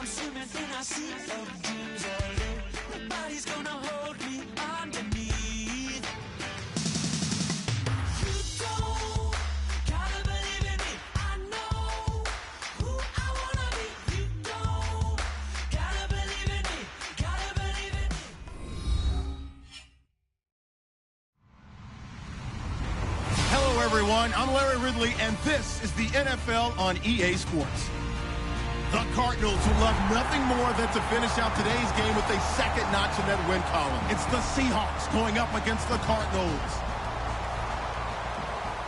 swimming in a sea of dreams all day. Nobody's gonna hold me underneath. You don't gotta believe in me. I know who I wanna be. You don't gotta believe in me. Gotta believe in me. Hello, everyone. I'm Larry Ridley, and this is the NFL on EA Sports. The Cardinals, who love nothing more than to finish out today's game with a second notch in that win column. It's the Seahawks going up against the Cardinals.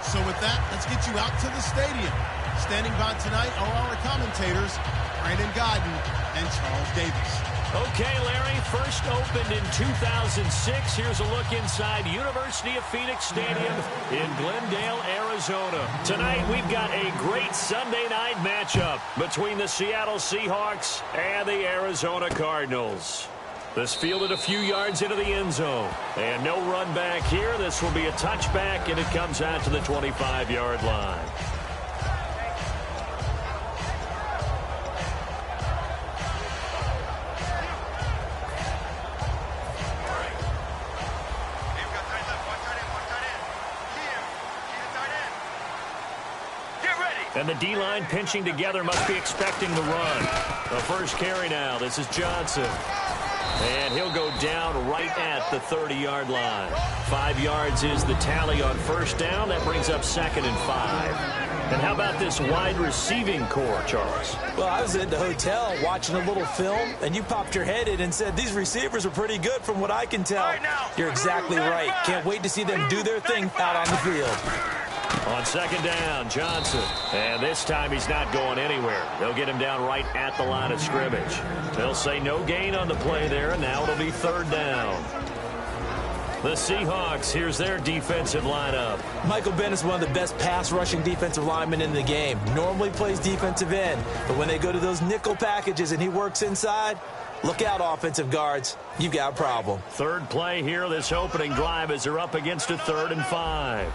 So with that, let's get you out to the stadium. Standing by tonight are our commentators, Brandon Godden and Charles Davis. Okay, Larry, first opened in 2006. Here's a look inside University of Phoenix Stadium in Glendale, Arizona. Tonight, we've got a great Sunday night matchup between the Seattle Seahawks and the Arizona Cardinals. This fielded a few yards into the end zone. And no run back here. This will be a touchback, and it comes out to the 25-yard line. And the D-line pinching together must be expecting the run. The first carry now. This is Johnson. And he'll go down right at the 30-yard line. 5 yards is the tally on first down. That brings up 2nd and 5. And how about this wide receiving core, Charles? Well, I was at the hotel watching a little film, and you popped your head in and said, these receivers are pretty good from what I can tell. You're exactly right. Can't wait to see them do their thing out on the field. On second down, Johnson. And this time he's not going anywhere. They'll get him down right at the line of scrimmage. They'll say no gain on the play there, and now it'll be 3rd down. The Seahawks, here's their defensive lineup. Michael Bennett is one of the best pass-rushing defensive linemen in the game. Normally plays defensive end, but when they go to those nickel packages and he works inside, look out, offensive guards. You've got a problem. Third play here, this opening drive, as they're up against a 3rd and 5.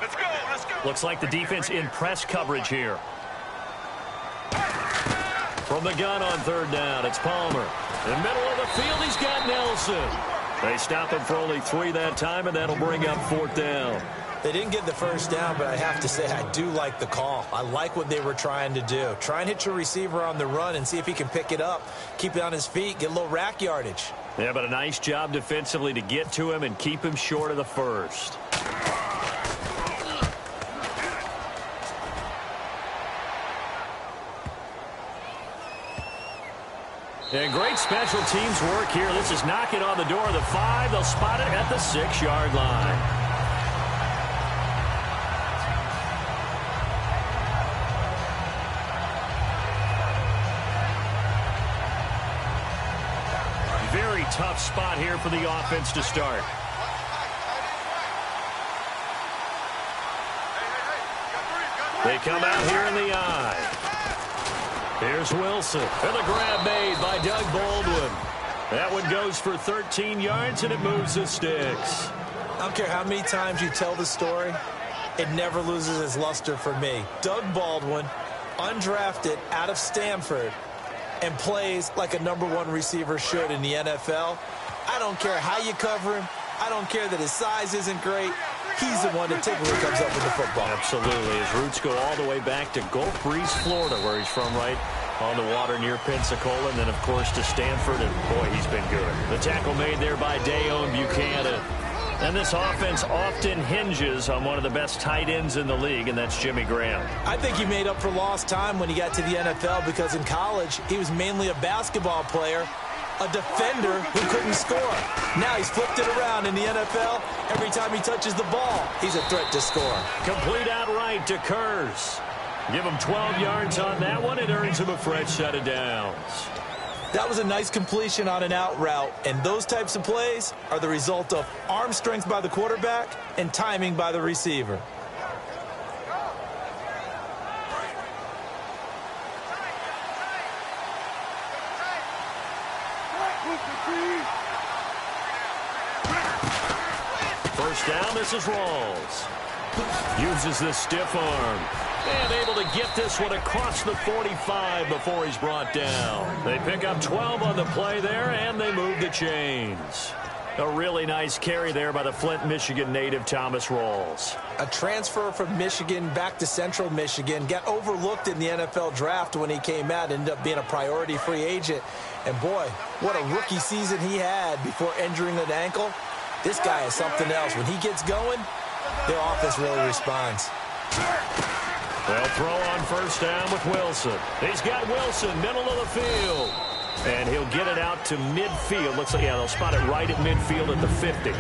Let's go, let's go. Looks like the defense in press coverage here. From the gun on 3rd down, it's Palmer. In the middle of the field, he's got Nelson. They stop him for only 3 that time, and that'll bring up 4th down. They didn't get the first down, but I have to say I do like the call. I like what they were trying to do. Try and hit your receiver on the run and see if he can pick it up, keep it on his feet, get a little rack yardage. Yeah, but a nice job defensively to get to him and keep him short of the first. And great special teams work here. This is knocking on the door of the 5. They'll spot it at the 6-yard line. Very tough spot here for the offense to start. They come out here in the eye. Here's Wilson. And the grab made by Doug Baldwin. That one goes for 13 yards, and it moves the sticks. I don't care how many times you tell the story, it never loses its luster for me. Doug Baldwin, undrafted out of Stanford, and plays like a #1 receiver should in the NFL. I don't care how you cover him. I don't care that his size isn't great. He's the one that typically comes up with the football. Absolutely. His roots go all the way back to Gulf Breeze, Florida, where he's from, right on the water near Pensacola, and then, of course, to Stanford, and, boy, he's been good. The tackle made there by Dayon Buchanan. And this offense often hinges on one of the best tight ends in the league, and that's Jimmy Graham. I think he made up for lost time when he got to the NFL because in college he was mainly a basketball player, a defender who couldn't score. Now he's flipped it around in the NFL. Every time he touches the ball, he's a threat to score. Complete outright to Kurz. Give him 12 yards on that one. It earns him a fresh set of downs. That was a nice completion on an out route, and those types of plays are the result of arm strength by the quarterback and timing by the receiver. First down, this is Rawls. Uses the stiff arm. And able to get this one across the 45 before he's brought down. They pick up 12 on the play there, and they move the chains. A really nice carry there by the Flint, Michigan native Thomas Rawls. A transfer from Michigan back to Central Michigan. Got overlooked in the NFL draft when he came out. Ended up being a priority free agent. And boy, what a rookie season he had before injuring an ankle. This guy is something else. When he gets going, their offense really responds. They'll throw on first down with Wilson. He's got Wilson, middle of the field. And he'll get it out to midfield. Looks like, yeah, they'll spot it right at midfield at the 50.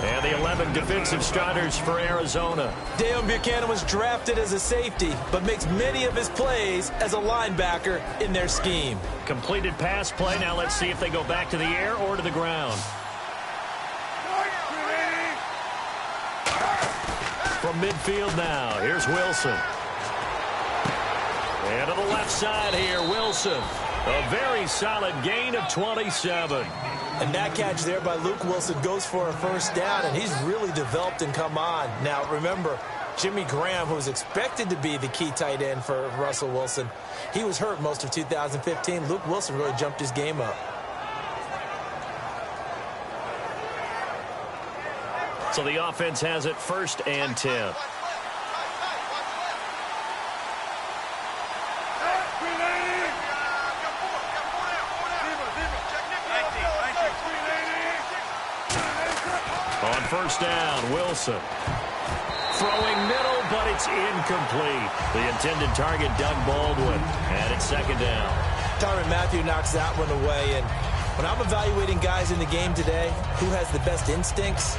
And the 11 defensive starters for Arizona. Deion Buchanan was drafted as a safety, but makes many of his plays as a linebacker in their scheme. Completed pass play. Now let's see if they go back to the air or to the ground. From midfield now, here's Wilson. And to the left side here, Wilson. A very solid gain of 27. And that catch there by Luke Wilson goes for a first down, and he's really developed and come on. Now, remember, Jimmy Graham, who was expected to be the key tight end for Russell Wilson, he was hurt most of 2015. Luke Wilson really jumped his game up. So the offense has it first and 10. On first down, Wilson. Throwing middle, but it's incomplete. The intended target, Doug Baldwin. And it's second down. Tyrann Mathieu knocks that one away. And when I'm evaluating guys in the game today, who has the best instincts,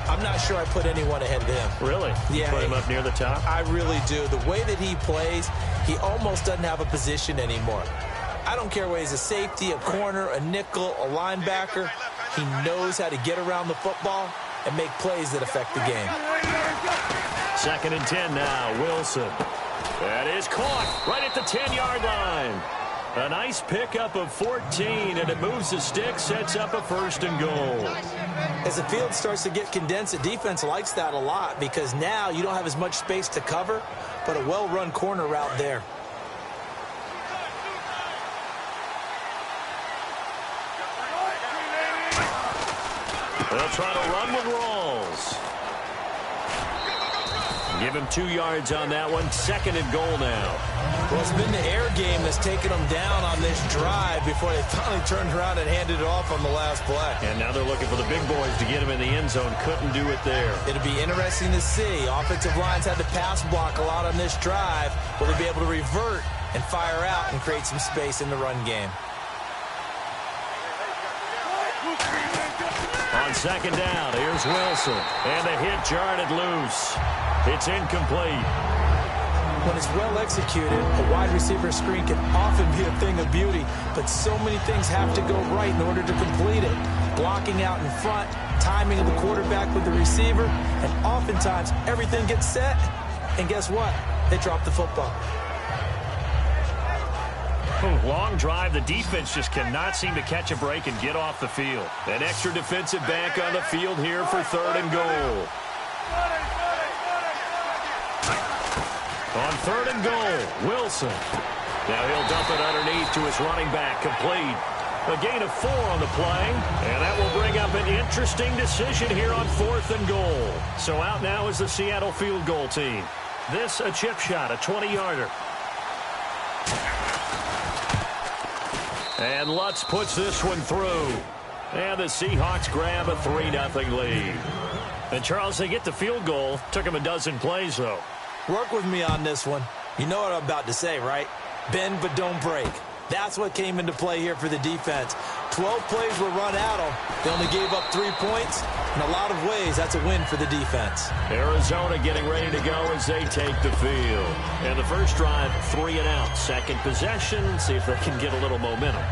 I'm not sure I put anyone ahead of him. Really? Yeah. Put him up near the top? I really do. The way that he plays, he almost doesn't have a position anymore. I don't care whether he's a safety, a corner, a nickel, a linebacker. He knows how to get around the football and make plays that affect the game. Second and 10 now, Wilson. That is caught right at the 10-yard line. A nice pickup of 14, and it moves the stick, sets up a first and goal. As the field starts to get condensed, the defense likes that a lot because now you don't have as much space to cover, but a well-run corner route there. They'll try to run with Rawls. Give him 2 yards on that one. Second and goal now. Well, it's been the air game that's taken them down on this drive before they finally turned around and handed it off on the last play. And now they're looking for the big boys to get him in the end zone. Couldn't do it there. It'll be interesting to see. Offensive lines had to pass block a lot on this drive. Will they be able to revert and fire out and create some space in the run game? On second down, here's Wilson. And the hit jarred it loose. It's incomplete. When it's well executed, a wide receiver screen can often be a thing of beauty, but so many things have to go right in order to complete it. Blocking out in front, timing of the quarterback with the receiver, and oftentimes everything gets set, and guess what? They drop the football. Long drive. The defense just cannot seem to catch a break and get off the field. An extra defensive back on the field here for third and goal. On third and goal, Wilson. Now he'll dump it underneath to his running back, complete. A gain of 4 on the play, and that will bring up an interesting decision here on fourth and goal. So out now is the Seattle field goal team. This a chip shot, a 20-yarder. And Lutz puts this one through. And the Seahawks grab a 3-0 lead. And Charles, they get the field goal. Took them a dozen plays, though. Work with me on this one. You know what I'm about to say, right? Bend but don't break. That's what came into play here for the defense. 12 plays were run at them. They only gave up 3 points. In a lot of ways, that's a win for the defense. Arizona getting ready to go as they take the field. And the first drive, 3 and out. Second possession, see if they can get a little momentum.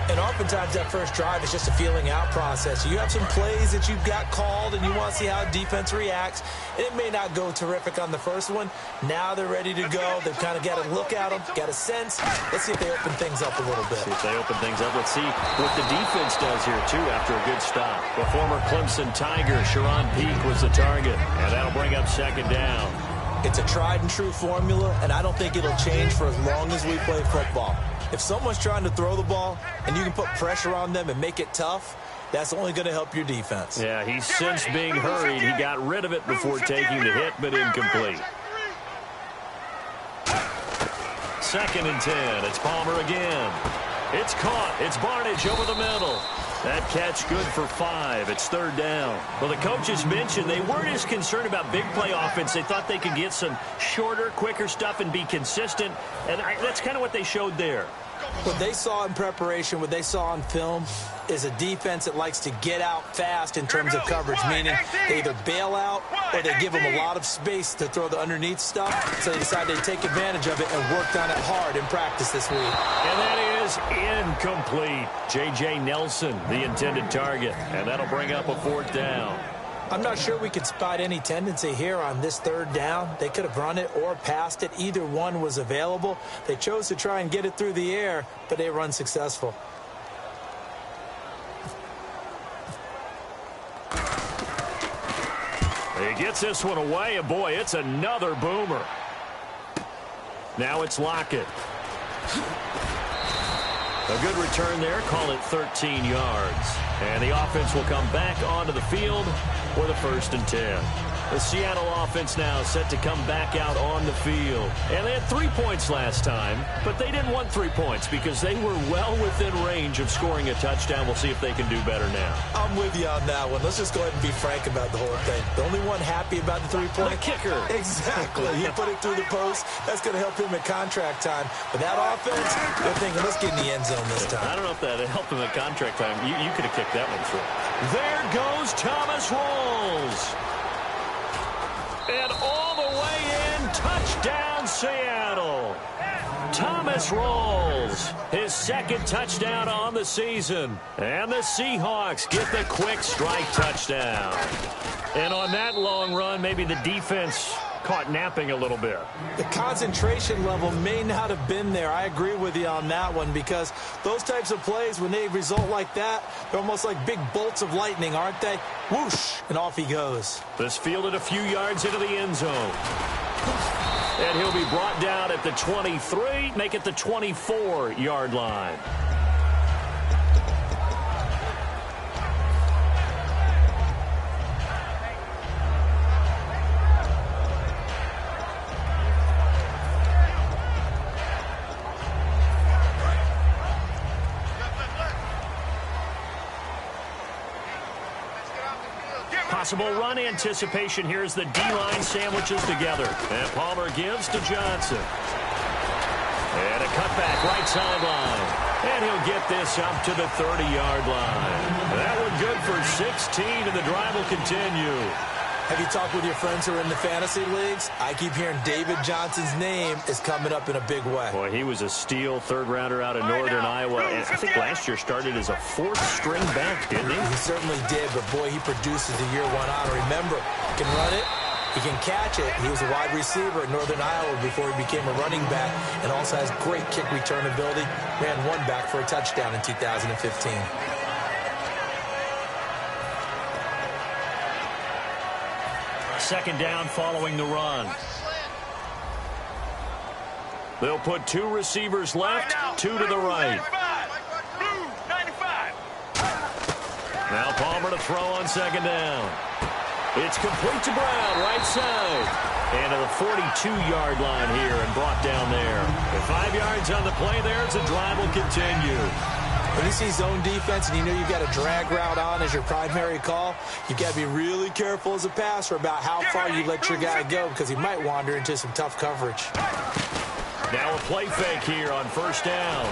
And oftentimes that first drive is just a feeling out process. You have some plays that you've got called and you want to see how defense reacts. It may not go terrific on the first one. Now they're ready to go. They've kind of got to look at them, got a sense. Let's see if they open things up a little bit. See if they open things up. Let's see what the defense does here, too, after a good stop. The former Clemson Tiger, Sharon Peak, was the target. And that'll bring up second down. It's a tried-and-true formula, and I don't think it'll change for as long as we play football. If someone's trying to throw the ball and you can put pressure on them and make it tough, that's only going to help your defense. Yeah, he's since being hurried. He got rid of it before taking the hit, but incomplete. 2nd and 10. It's Palmer again. It's caught. It's Barnidge over the middle. That catch good for 5. It's 3rd down. Well, the coaches mentioned they weren't as concerned about big play offense. They thought they could get some shorter, quicker stuff and be consistent. And that's kind of what they showed there. What they saw in preparation, what they saw on film, is a defense that likes to get out fast in terms of coverage, meaning they either bail out or they give them a lot of space to throw the underneath stuff. So they decided to take advantage of it and worked on it hard in practice this week. And that is incomplete. J.J. Nelson, the intended target. And that'll bring up a 4th down. I'm not sure we could spot any tendency here on this 3rd down. They could have run it or passed it. Either one was available. They chose to try and get it through the air, but they were unsuccessful. He gets this one away, and boy, it's another boomer. Now it's Lockett. A good return there. Call it 13 yards. And the offense will come back onto the field for the 1st and 10. The Seattle offense now set to come back out on the field. And they had 3 points last time, but they didn't want 3 points because they were well within range of scoring a touchdown. We'll see if they can do better now. I'm with you on that one. Let's just go ahead and be frank about the whole thing. The only one happy about the 3-point? The kicker. Exactly. He put it through the post. That's going to help him at contract time. But that offense, they're thinking, let's get in the end zone this time. I don't know if that helped him at contract time. You could have kicked that one through. There goes Thomas Rawls. And all the way in, touchdown Seattle. Thomas Rawls, his 2nd touchdown on the season. And the Seahawks get the quick strike touchdown. And on that long run, maybe the defense caught napping a little bit. The concentration level may not have been there. I agree with you on that one because those types of plays, when they result like that, they're almost like big bolts of lightning, aren't they? Whoosh, and off he goes. This fielded a few yards into the end zone. And he'll be brought down at the 23, make it the 24-yard line. Possible run anticipation here as the D-line sandwiches together. And Palmer gives to Johnson. And a cutback right sideline. And he'll get this up to the 30-yard line. That one good for 16, and the drive will continue. Have you talked with your friends who are in the fantasy leagues? I keep hearing David Johnson's name is coming up in a big way. Boy, he was a steal 3rd rounder out of Northern Iowa. And I think last year started as a 4th-string back, didn't he? He certainly did, but boy, he produces the year one on. Remember, he can run it, he can catch it. He was a wide receiver at Northern Iowa before he became a running back and also has great kick return ability. Ran one back for a touchdown in 2015. Second down following the run. They'll put 2 receivers left, 2 to the right. Now Palmer to throw on 2nd down. It's complete to Brown, right side. And to the 42-yard line here and brought down there. With 5 yards on the play there, it's a drive will continue. When you see zone defense and you know you've got a drag route on as your primary call, you've got to be really careful as a passer about how far you let your guy go because he might wander into some tough coverage. Now a play fake here on 1st down.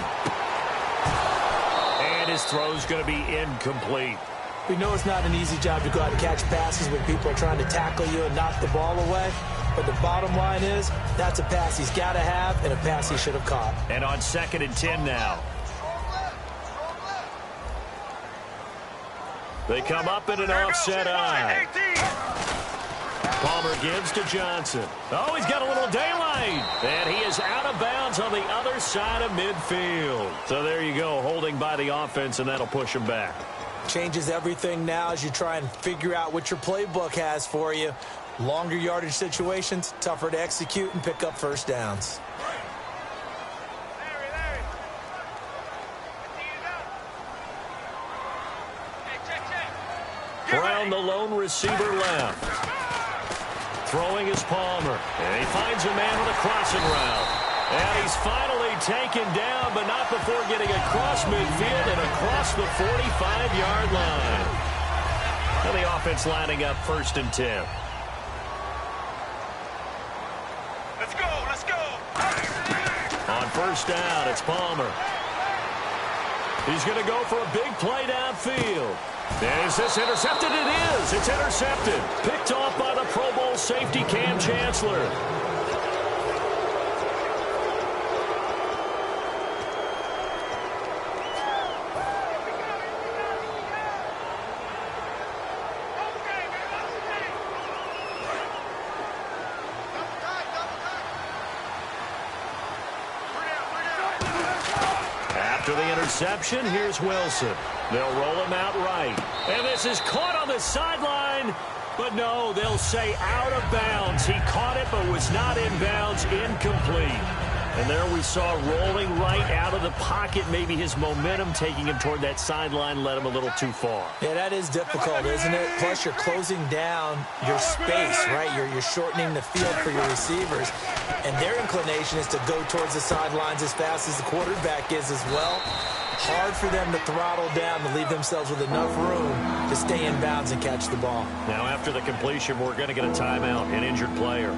And his throw's going to be incomplete. We know it's not an easy job to go out and catch passes when people are trying to tackle you and knock the ball away. But the bottom line is that's a pass he's got to have and a pass he should have caught. And on 2nd and 10 now. They come up in an offset eye. Palmer gives to Johnson. Oh, he's got a little daylight. And he is out of bounds on the other side of midfield. So there you go, holding by the offense, and that'll push him back. Changes everything now as you try and figure out what your playbook has for you. Longer yardage situations, tougher to execute and pick up first downs. Brown, the lone receiver, left. Throwing is Palmer. And he finds a man with a crossing route. And he's finally taken down, but not before getting across midfield and across the 45-yard line. And the offense lining up 1st and 10. Let's go, let's go. On 1st down, it's Palmer. He's going to go for a big play downfield. And is this intercepted? It is. It's intercepted. Picked off by the Pro Bowl safety Cam Chancellor. After the interception, here's Wilson. They'll roll him out right. And this is caught on the sideline. But no, they'll say out of bounds. He caught it but was not in bounds. Incomplete. And there we saw rolling right out of the pocket. Maybe his momentum taking him toward that sideline led him a little too far. Yeah, that is difficult, isn't it? Plus, you're closing down your space, right? You're shortening the field for your receivers. And their inclination is to go towards the sidelines as fast as the quarterback is as well. Hard for them to throttle down to leave themselves with enough room to stay in bounds and catch the ball. Now, after the completion, we're going to get a timeout, an injured player.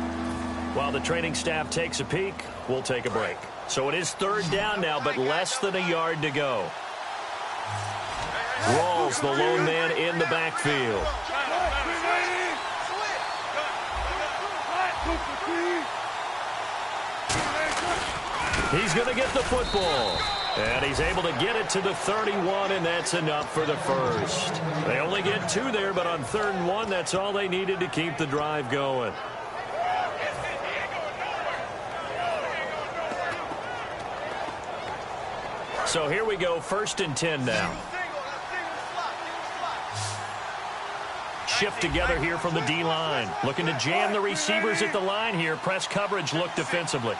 While the training staff takes a peek, we'll take a break. So it is 3rd down now, but less than a yard to go. Rawls, the lone man in the backfield. He's going to get the football. And he's able to get it to the 31, and that's enough for the first. They only get 2 there, but on 3rd and 1, that's all they needed to keep the drive going. So here we go, 1st and 10 now. Shift together here from the D-line. Looking to jam the receivers at the line here. Press coverage look defensively.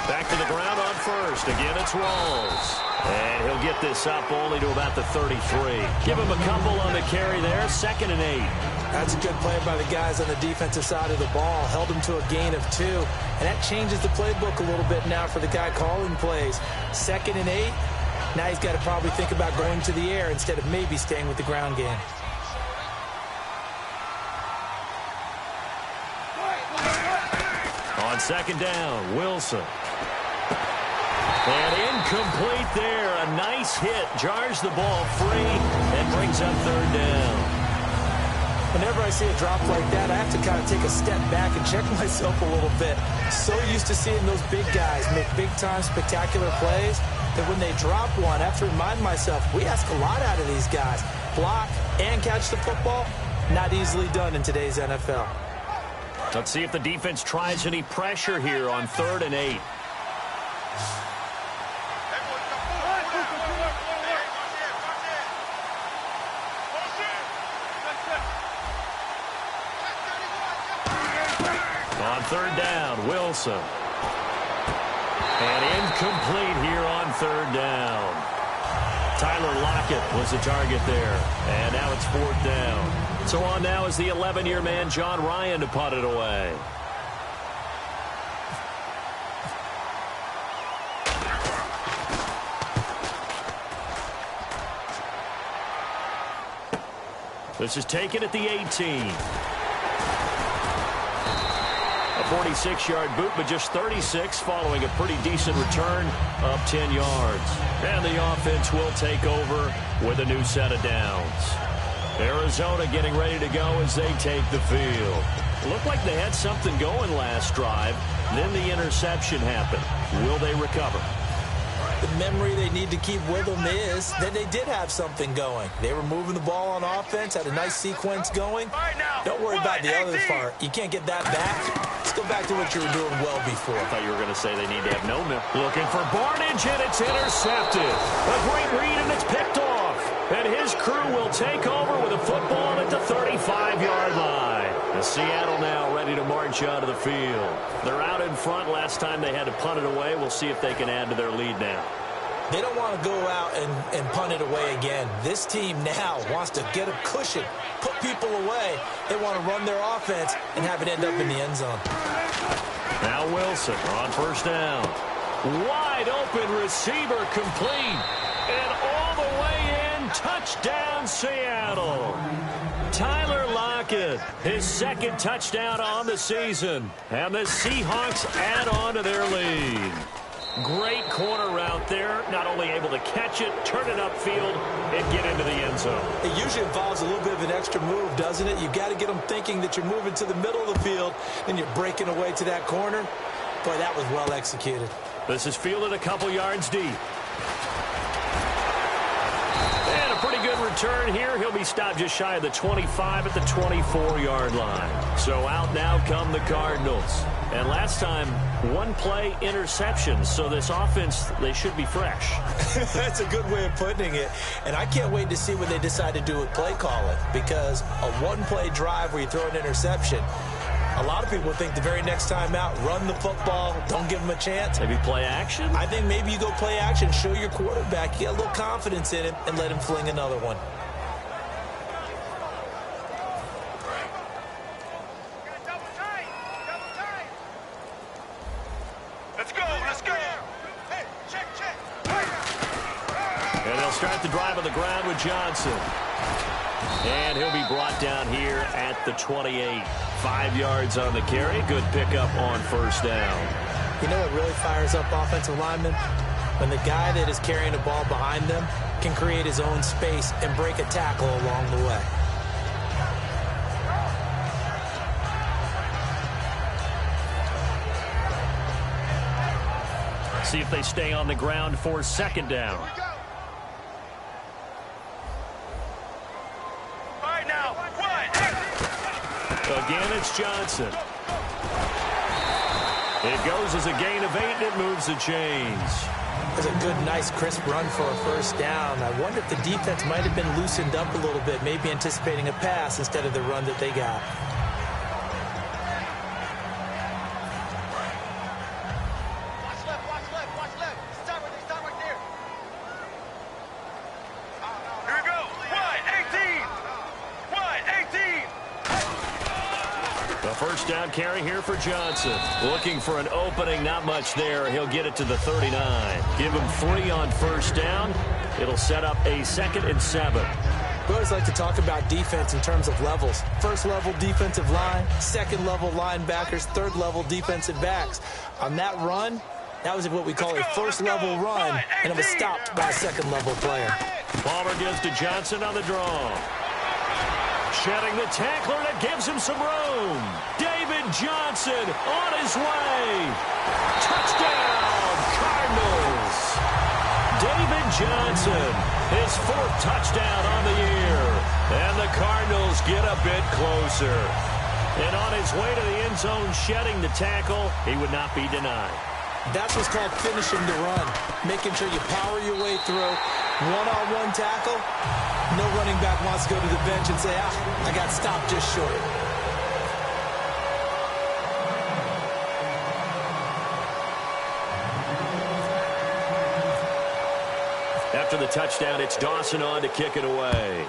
Back to the ground on 1st. Again, it's Rawls. And he'll get this up only to about the 33. Give him a couple on the carry there. 2nd and 8. That's a good play by the guys on the defensive side of the ball. Held him to a gain of 2. And that changes the playbook a little bit now for the guy calling plays. 2nd and 8. Now he's got to probably think about going to the air instead of maybe staying with the ground game. On 2nd down, Wilson. And incomplete there. A nice hit. Jars the ball free and brings up 3rd down. Whenever I see a drop like that, I have to kind of take a step back and check myself a little bit. So used to seeing those big guys make big-time spectacular plays that when they drop one, I have to remind myself, we ask a lot out of these guys. Block and catch the football, not easily done in today's NFL. Let's see if the defense tries any pressure here on 3rd and 8. On 3rd down, Wilson. And incomplete here on 3rd down. Tyler Lockett was the target there. And now it's 4th down. So on now is the 11-year man, John Ryan, to punt it away. This is taken at the 18. A 46-yard boot, but just 36 following a pretty decent return up 10 yards. And the offense will take over with a new set of downs. Arizona getting ready to go as they take the field. It looked like they had something going last drive. Then the interception happened. Will they recover? The memory they need to keep with them is that they did have something going. They were moving the ball on offense, had a nice sequence going. Don't worry about the other part. You can't get that back. Let's go back to what you were doing well before. I thought you were going to say they need to have no memory. Looking for Barnage, and it's intercepted. A great read, and it's picked off. And his crew will take over with a football at the 35-yard line. And Seattle now ready to march out of the field. They're out in front. Last time they had to punt it away. We'll see if they can add to their lead now. They don't want to go out and punt it away again. This team now wants to get a cushion, put people away. They want to run their offense and have it end up in the end zone. Now Wilson on first down. Wide open receiver complete. And all the way in, touchdown Seattle. Tyler Lockett, his second touchdown on the season. And the Seahawks add on to their lead. Great corner route there. Not only able to catch it, turn it upfield, and get into the end zone. It usually involves a little bit of an extra move, doesn't it? You've got to get them thinking that you're moving to the middle of the field, and you're breaking away to that corner. Boy, that was well executed. This is fielded a couple yards deep. And a pretty good return here. He'll be stopped just shy of the 25 at the 24-yard line. So out now come the Cardinals. And last time, one play interception. So this offense, they should be fresh. That's a good way of putting it. And I can't wait to see what they decide to do with play calling. Because a one-play drive where you throw an interception, a lot of people think the very next time out, run the football, don't give them a chance. Maybe play action? I think maybe you go play action, show your quarterback, you get a little confidence in him, and let him fling another one. And they'll start the drive on the ground with Johnson. And he'll be brought down here at the 28. 5 yards on the carry. Good pickup on first down. You know what really fires up offensive linemen? When the guy that is carrying the ball behind them can create his own space and break a tackle along the way. See if they stay on the ground for second down. Again, it's Johnson. It goes as a gain of 8, and it moves the chains. That's a good, nice, crisp run for a first down. I wonder if the defense might have been loosened up a little bit, maybe anticipating a pass instead of the run that they got. First down carry here for Johnson. Looking for an opening, not much there. He'll get it to the 39. Give him 3 on first down. It'll set up a 2nd and 7. We always like to talk about defense in terms of levels. First level defensive line, second level linebackers, third level defensive backs. On that run, that was what we call a first level run, and it was stopped by a second level player. Palmer gives to Johnson on the draw. Shedding the tackler, that gives him some room. David Johnson on his way. Touchdown, Cardinals. David Johnson, his 4th touchdown on the year. And the Cardinals get a bit closer. And on his way to the end zone, shedding the tackle, he would not be denied. That's what's called finishing the run. Making sure you power your way through. One-on-one tackle. No running back wants to go to the bench and say, I got stopped just short. After the touchdown, it's Dawson on to kick it away.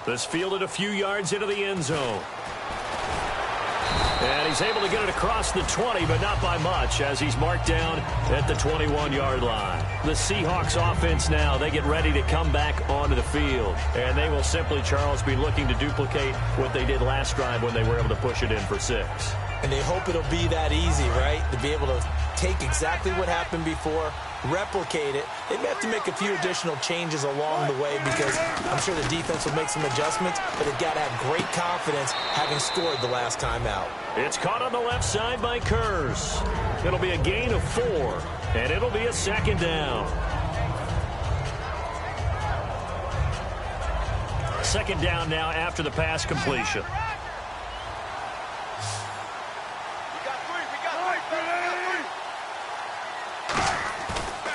This fielded a few yards into the end zone. And he's able to get it across the 20, but not by much, as he's marked down at the 21-yard line. The Seahawks offense now, they get ready to come back onto the field. And they will simply, Charles, be looking to duplicate what they did last drive when they were able to push it in for 6. And they hope it'll be that easy, right? To be able to take exactly what happened before, replicate it. They may have to make a few additional changes along the way because I'm sure the defense will make some adjustments, but they've got to have great confidence having scored the last time out. It's caught on the left side by Kurz. It'll be a gain of 4, and it'll be a second down. Second down now after the pass completion.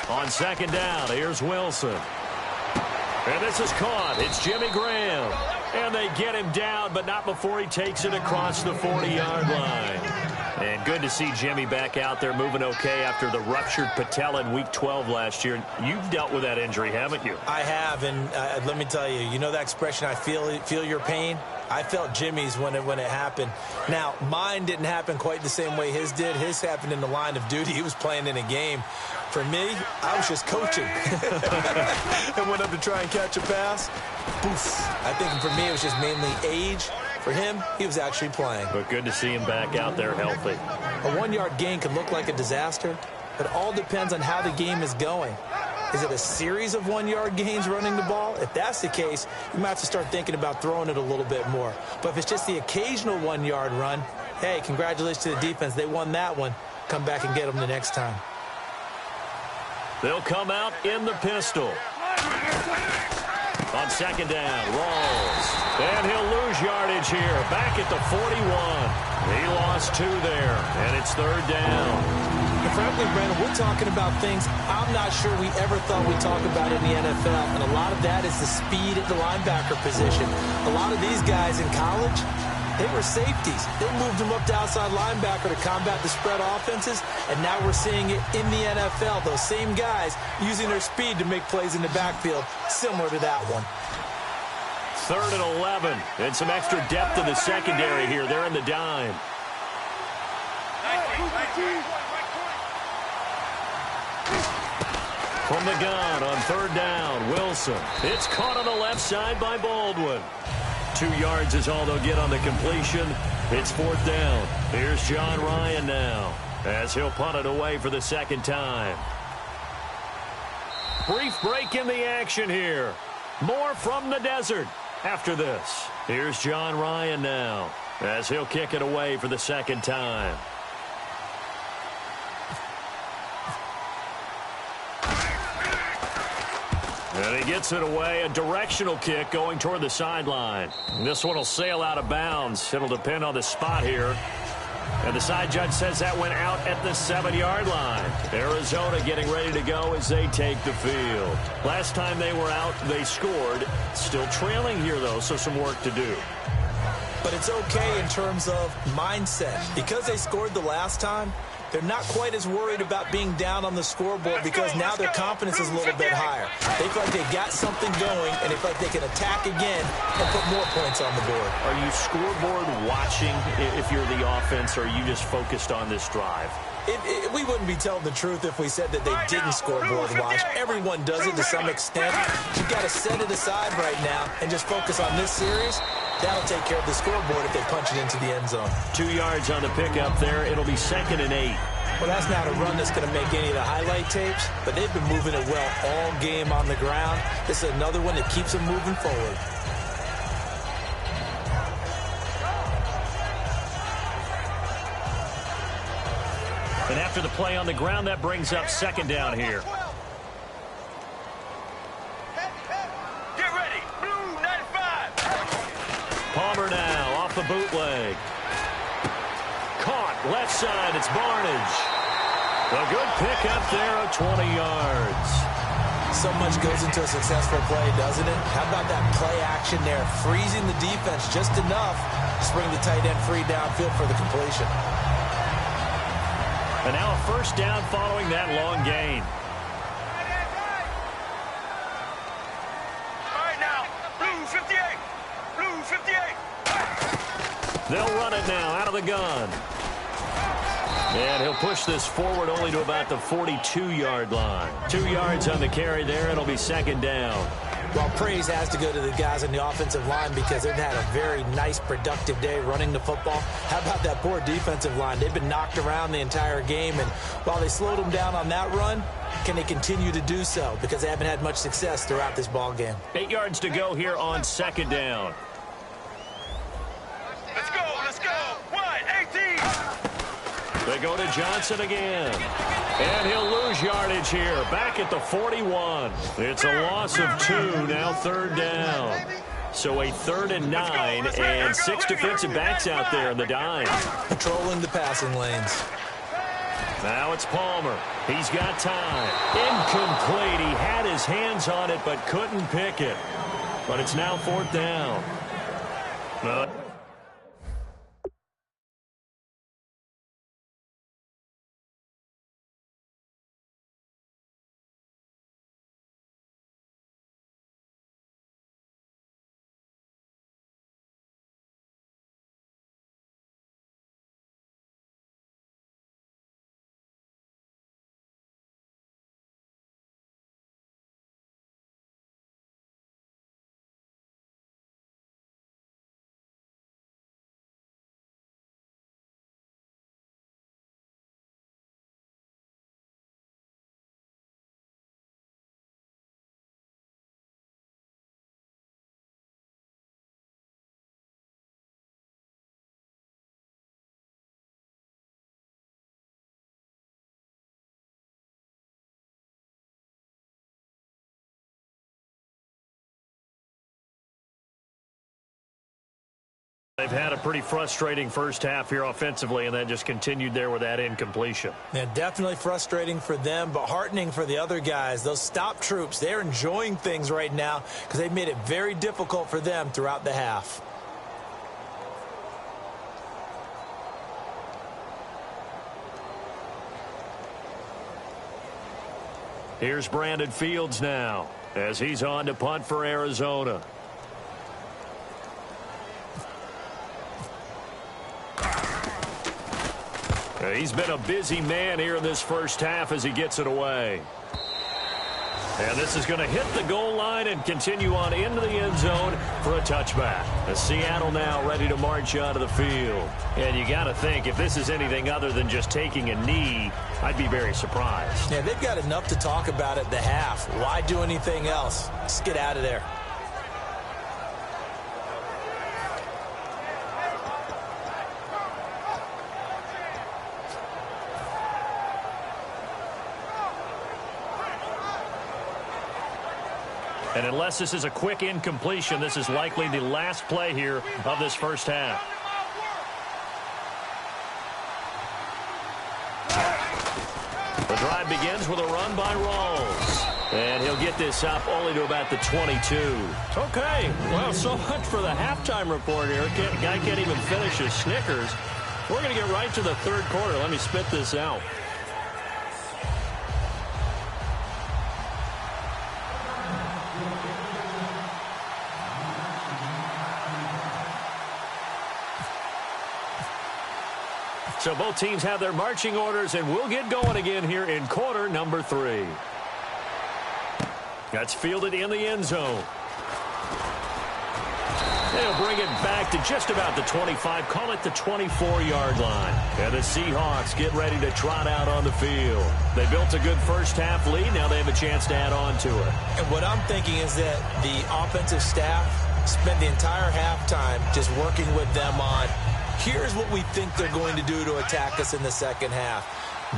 On second down, here's Wilson. And this is caught. It's Jimmy Graham. And they get him down, but not before he takes it across the 40-yard line. And good to see Jimmy back out there moving okay after the ruptured patella in Week 12 last year. You've dealt with that injury, haven't you? I have, and let me tell you, you know that expression, I feel your pain? I felt Jimmy's when it happened. Now, mine didn't happen quite the same way his did. His happened in the line of duty. He was playing in a game. For me, I was just coaching. I went up to try and catch a pass. Poof. I think for me, it was just mainly age. For him, he was actually playing. But good to see him back out there healthy. A 1-yard gain can look like a disaster. It all depends on how the game is going. Is it a series of 1-yard gains running the ball? If that's the case, you might have to start thinking about throwing it a little bit more. But if it's just the occasional 1-yard run, hey, congratulations to the defense. They won that one. Come back and get them the next time. They'll come out in the pistol. On second down, Rawls. And he'll lose yardage here. Back at the 41. He lost 2 there, and it's third down. And frankly, Brandon, we're talking about things I'm not sure we ever thought we'd talk about in the NFL, and a lot of that is the speed at the linebacker position. A lot of these guys in college, they were safeties. They moved them up to outside linebacker to combat the spread offenses, and now we're seeing it in the NFL. Those same guys using their speed to make plays in the backfield, similar to that one. Third and 11, and some extra depth in the secondary here. They're in the dime. From the gun on third down, Wilson. It's caught on the left side by Baldwin. 2 yards is all they'll get on the completion. It's fourth down. Here's John Ryan now as he'll punt it away for the second time. Brief break in the action here. More from the desert after this. Here's John Ryan now as he'll kick it away for the second time. And he gets it away, a directional kick going toward the sideline. This one will sail out of bounds. It'll depend on the spot here. And the side judge says that went out at the 7-yard line. Arizona getting ready to go as they take the field. Last time they were out, they scored. Still trailing here, though, so some work to do. But it's okay in terms of mindset. Because they scored the last time, they're not quite as worried about being down on the scoreboard because now their confidence is a little bit higher. They feel like they got something going, and they feel like they can attack again and put more points on the board. Are you scoreboard watching if you're the offense, or are you just focused on this drive? We wouldn't be telling the truth if we said that they didn't scoreboard watch. Everyone does it to some extent. You've got to set it aside right now and just focus on this series. That'll take care of the scoreboard if they punch it into the end zone. 2 yards on the pickup there. It'll be 2nd and 8. Well, that's not a run that's going to make any of the highlight tapes, but they've been moving it well all game on the ground. This is another one that keeps them moving forward. And after the play on the ground, that brings up second down here. Get ready. Blue 95. Palmer now off the bootleg. Caught left side. It's Barnage. A good pickup there of 20 yards. So much goes into a successful play, doesn't it? How about that play action there? Freezing the defense just enough to bring the tight end free downfield for the completion. And now a first down following that long gain. All right, now. Blue 58. Blue 58. They'll run it now out of the gun. And he'll push this forward only to about the 42-yard line. 2 yards on the carry there. It'll be second down. Well, praise has to go to the guys on the offensive line because they've had a very nice, productive day running the football. How about that poor defensive line? They've been knocked around the entire game, and while they slowed them down on that run, can they continue to do so? Because they haven't had much success throughout this ball game. 8 yards to go here on second down. Let's go, let's go. 1-18. They go to Johnson again. And he'll lose yardage here. Back at the 41. It's a loss of 2, now third down. So a 3rd and 9, and 6 defensive backs out there in the dime. Patrolling the passing lanes. Now it's Palmer. He's got time. Incomplete. He had his hands on it but couldn't pick it. But it's now 4th down. They've had a pretty frustrating first half here offensively, and that just continued there with that incompletion. Yeah, definitely frustrating for them, but heartening for the other guys. Those stop troops, they're enjoying things right now because they've made it very difficult for them throughout the half. Here's Brandon Fields now as he's on to punt for Arizona. He's been a busy man here in this first half as he gets it away. And this is going to hit the goal line and continue on into the end zone for a touchback. As Seattle now ready to march onto the field. And you got to think, if this is anything other than just taking a knee, I'd be very surprised. Yeah, they've got enough to talk about at the half. Why do anything else? Just get out of there. And unless this is a quick incompletion, this is likely the last play here of this first half. The drive begins with a run by Rawls. And he'll get this up only to about the 22. Okay, well, so much for the halftime report here. Guy can't even finish his Snickers. We're going to get right to the third quarter. Let me spit this out. So both teams have their marching orders, and we'll get going again here in quarter number 3. That's fielded in the end zone. They'll bring it back to just about the 25, call it the 24-yard line. And the Seahawks get ready to trot out on the field. They built a good first half lead. Now they have a chance to add on to it. And what I'm thinking is that the offensive staff spent the entire halftime just working with them on, here's what we think they're going to do to attack us in the second half.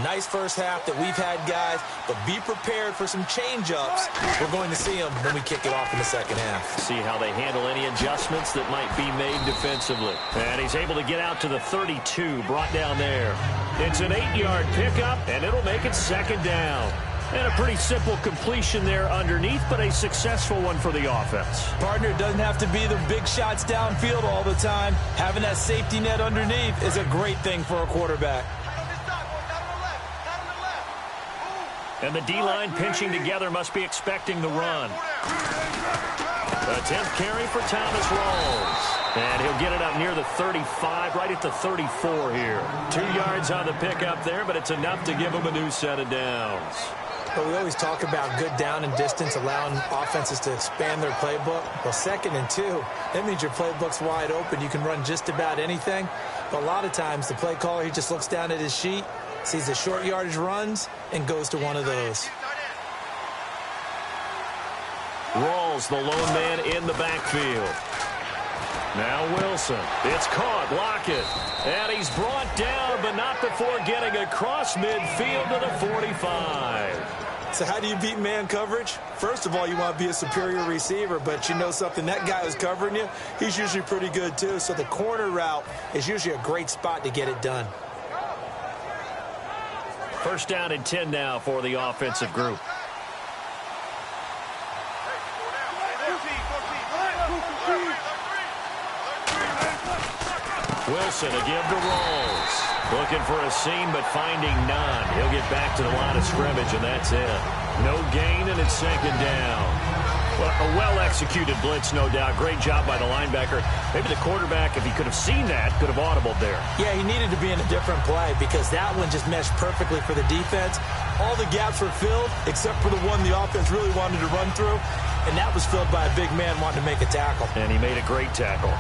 Nice first half that we've had, guys, but be prepared for some change-ups. We're going to see them when we kick it off in the second half. See how they handle any adjustments that might be made defensively. And he's able to get out to the 32, brought down there. It's an 8-yard pickup, and it'll make it second down. And a pretty simple completion there underneath, but a successful one for the offense. Partner, doesn't have to be the big shots downfield all the time. Having that safety net underneath is a great thing for a quarterback. And the D-line pinching together must be expecting the run. The 10th carry for Thomas Rawls. And he'll get it up near the 35, right at the 34 here. 2 yards on the pickup there, but it's enough to give him a new set of downs. But we always talk about good down and distance, allowing offenses to expand their playbook. Well, 2nd and 2, that means your playbook's wide open. You can run just about anything. But a lot of times, the play caller, he just looks down at his sheet, sees the short yardage runs, and goes to one of those. Rawls, the lone man in the backfield. Now Wilson. It's caught. Lockett. And he's brought down, but not before getting across midfield to the 45. So how do you beat man coverage? First of all, you want to be a superior receiver, but you know something, that guy who's covering you, he's usually pretty good too. So the corner route is usually a great spot to get it done. First down and 10 now for the offensive group. Wilson, a give to Rawls. Looking for a seam, but finding none. He'll get back to the line of scrimmage, and that's it. No gain, and it's 2nd down. Well, a well-executed blitz, no doubt. Great job by the linebacker. Maybe the quarterback, if he could have seen that, could have audibled there. Yeah, he needed to be in a different play because that one just meshed perfectly for the defense. All the gaps were filled except for the one the offense really wanted to run through, and that was filled by a big man wanting to make a tackle. And he made a great tackle.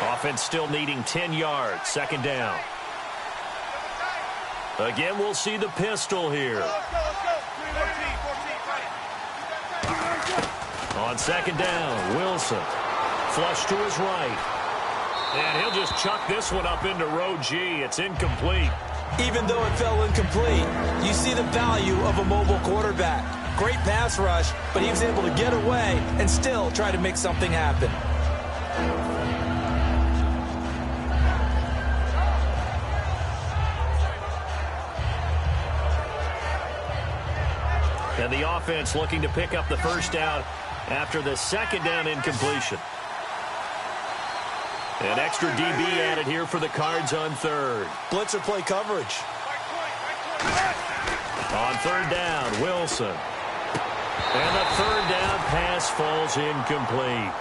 Offense still needing 10 yards. 2nd down. Again, we'll see the pistol here. On 2nd down, Wilson. Flush to his right. And he'll just chuck this one up into row G. It's incomplete. Even though it fell incomplete, you see the value of a mobile quarterback. Great pass rush, but he was able to get away and still try to make something happen. And the offense looking to pick up the first down after the 2nd down incompletion. An extra DB added here for the Cards on 3rd. Blitzer play coverage. On 3rd down, Wilson. And the 3rd down pass falls incomplete.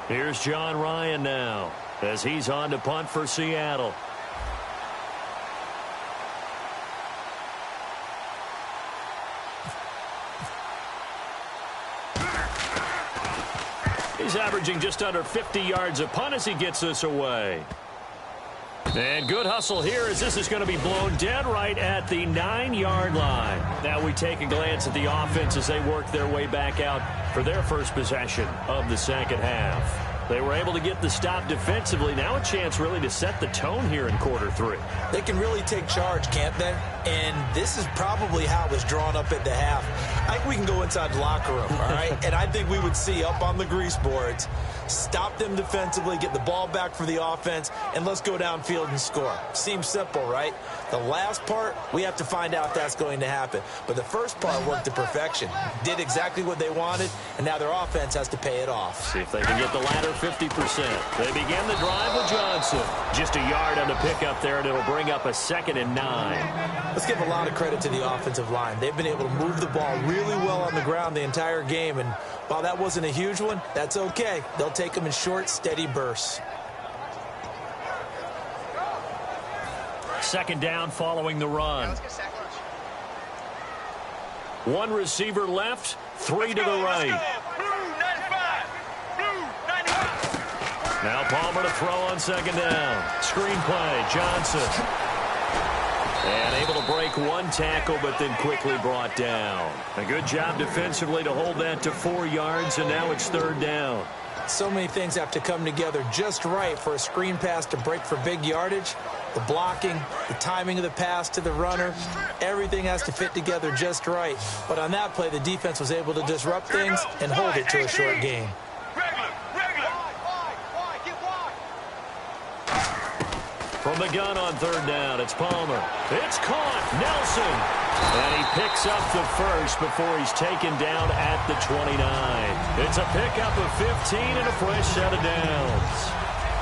Here's John Ryan now as he's on to punt for Seattle. He's averaging just under 50 yards a punt as he gets this away. And good hustle here as this is going to be blown dead right at the 9-yard line. Now we take a glance at the offense as they work their way back out for their first possession of the second half. They were able to get the stop defensively. Now a chance really to set the tone here in quarter 3. They can really take charge, can't they? And this is probably how it was drawn up at the half. I think we can go inside the locker room, all right? And I think we would see up on the grease boards, stop them defensively, get the ball back for the offense, and let's go downfield and score. Seems simple, right? The last part, we have to find out if that's going to happen. But the first part worked to perfection. Did exactly what they wanted, and now their offense has to pay it off. See if they can get the latter 50%. They begin the drive with Johnson. Just a yard on the pickup there, and it'll bring up a 2nd and 9. Let's give a lot of credit to the offensive line. They've been able to move the ball really well on the ground the entire game, and while that wasn't a huge one, that's okay. They'll take them in short, steady bursts. 2nd down following the run. 1 receiver left, 3 to the right. Now Palmer to throw on 2nd down. Screen play, Johnson. And able to break 1 tackle, but then quickly brought down. A good job defensively to hold that to 4 yards, and now it's 3rd down. So many things have to come together just right for a screen pass to break for big yardage. The blocking, the timing of the pass to the runner, everything has to fit together just right. But on that play, the defense was able to disrupt things and hold it to a short gain. From the gun on 3rd down, it's Palmer. It's caught, Nelson. And he picks up the first before he's taken down at the 29. It's a pickup of 15 and a fresh set of downs.